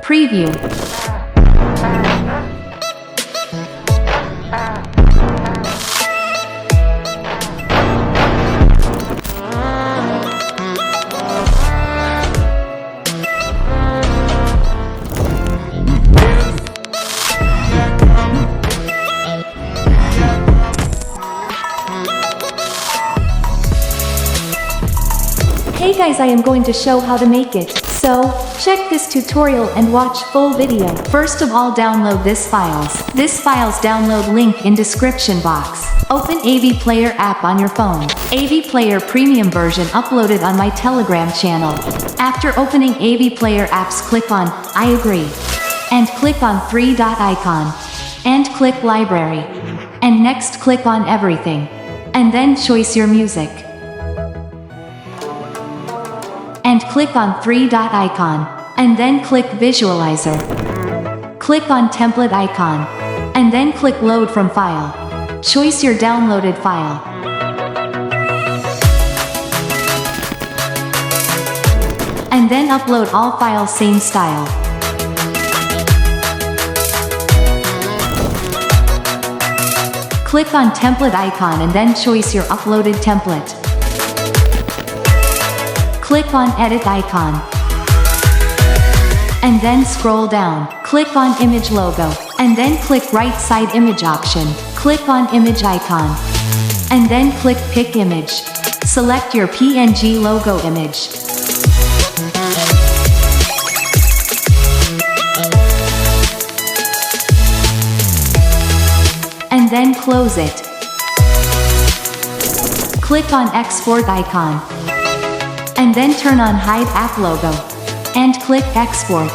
Preview. Hey guys, I am going to show how to make it. So, check this tutorial and watch full video. First of all, download this files. This files download link in description box. Open Avee Player app on your phone. Avee Player premium version uploaded on my Telegram channel. After opening Avee Player apps, click on I agree. And click on three-dot icon. And click library. And next click on everything. And then choose your music. And click on three-dot icon, and then click visualizer. Click on template icon, and then click load from file. Choose your downloaded file. And then upload all files same style. Click on template icon and then choose your uploaded template. Click on edit icon. And then scroll down. Click on image logo. And then click right side image option. Click on image icon. And then click pick image. Select your PNG logo image. And then close it. Click on export icon. And then turn on hide app logo. And click export.